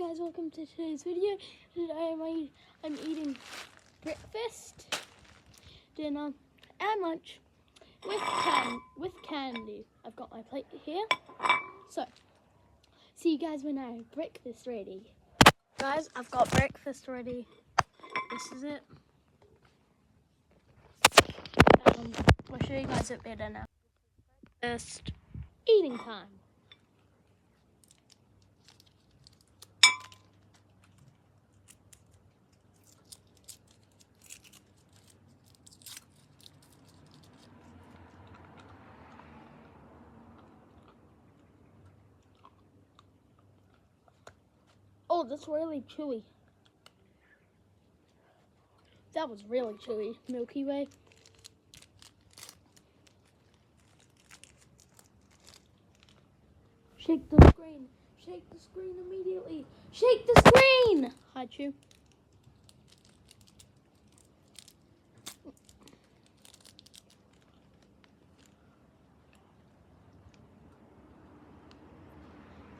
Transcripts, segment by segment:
guys, welcome to today's video. Today I'm eating breakfast, dinner and lunch with candy. I've got my plate here. So, see you guys when I have breakfast ready. Guys, I've got breakfast ready. This is it. I'll show you guys it better now. Just eating time. Oh, that's really chewy. That was really chewy. Milky Way. Shake the screen. Shake the screen immediately. Shake the screen! Hi, Chew.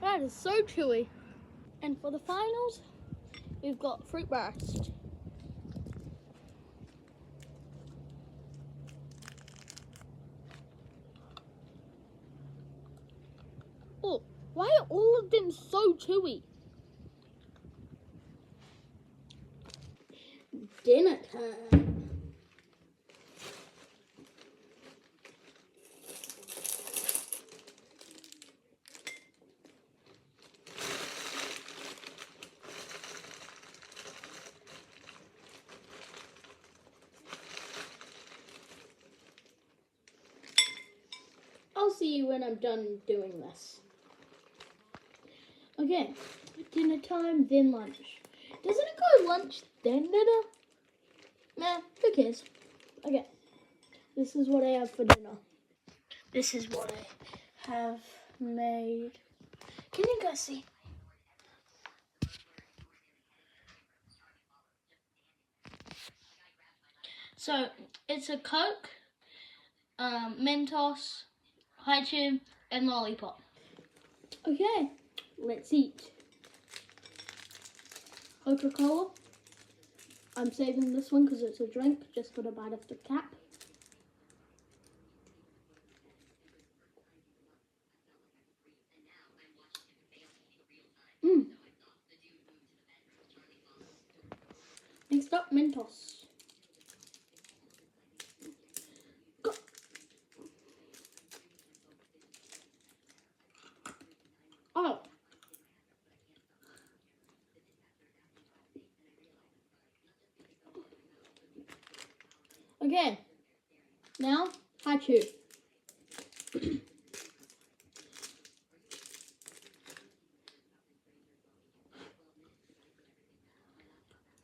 That is so chewy. And for the finals, we've got fruit burst. Oh, why are all of them so chewy? Dinner time. I'll see you when I'm done doing this. Okay, dinner time, then lunch. Doesn't it go lunch, then dinner? Nah, who cares? Okay, this is what I have for dinner. This is what I have made. Can you guys see? So, it's a Coke, Mentos, Hi Chew, and Lollipop. Okay, let's eat. Coca-Cola. I'm saving this one because it's a drink. Just got a bite of the cap. Next up, Mentos. Go. Oh. Okay. Now, Hi Chew.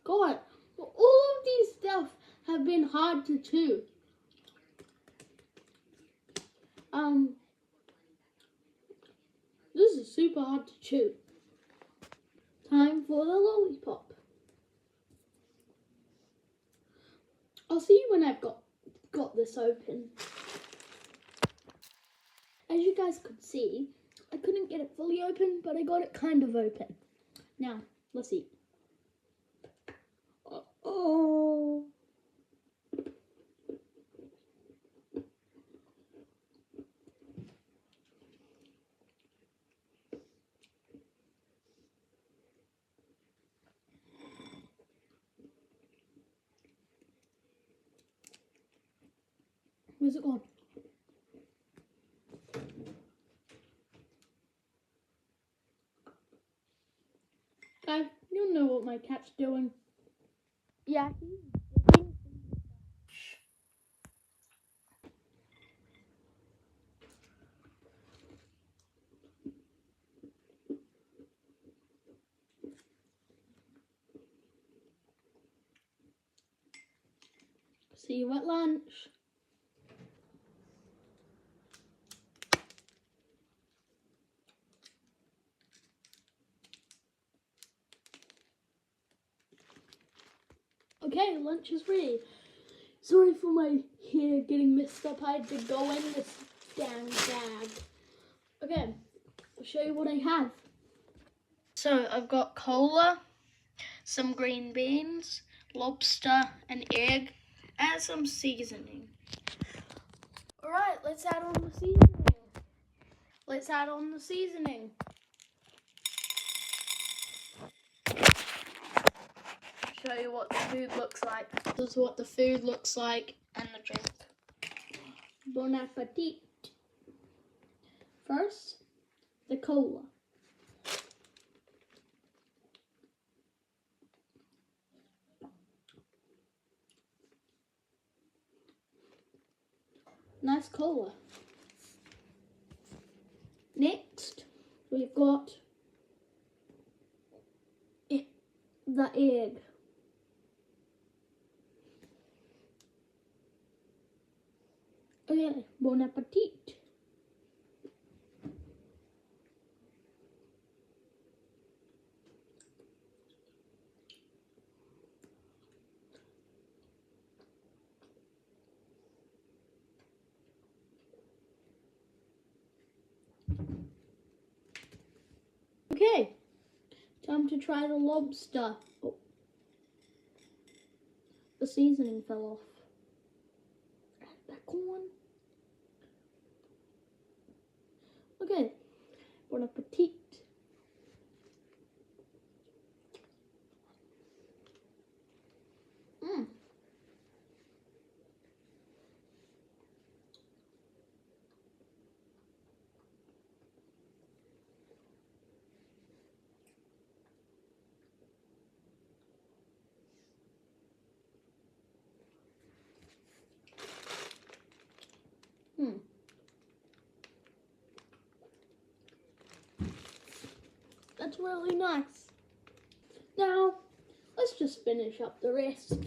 God, all of these stuff have been hard to chew. This is super hard to chew. Time for the lollipop. I'll see you when I've got this open. As you guys could see, I couldn't get it fully open, but I got it kind of open. Now, let's eat. Oh. Where's it gone? Guys, you know what my cat's doing. Yeah, he's digging. See you at lunch. Okay, lunch is ready. Sorry for my hair getting messed up. I had to go in this damn bag. Okay, I'll show you what I have. So I've got cola, some green beans, lobster, an egg, and some seasoning. Alright, let's add on the seasoning. Let's add on the seasoning. Show you what the food looks like. This is what the food looks like and the drink. Bon appetit. First, the cola. Nice cola. Next, we've got the egg. Okay, bon appetit. Okay, time to try the lobster. Oh, the seasoning fell off. Add back on. Okay, bon appetit. Mmm. That's really nice. Now, let's just finish up the rest.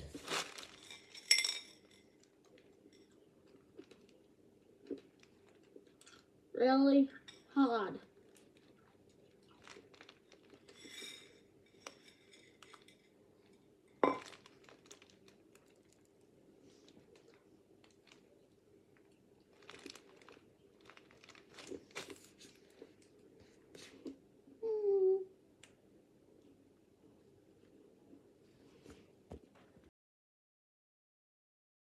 Really hard.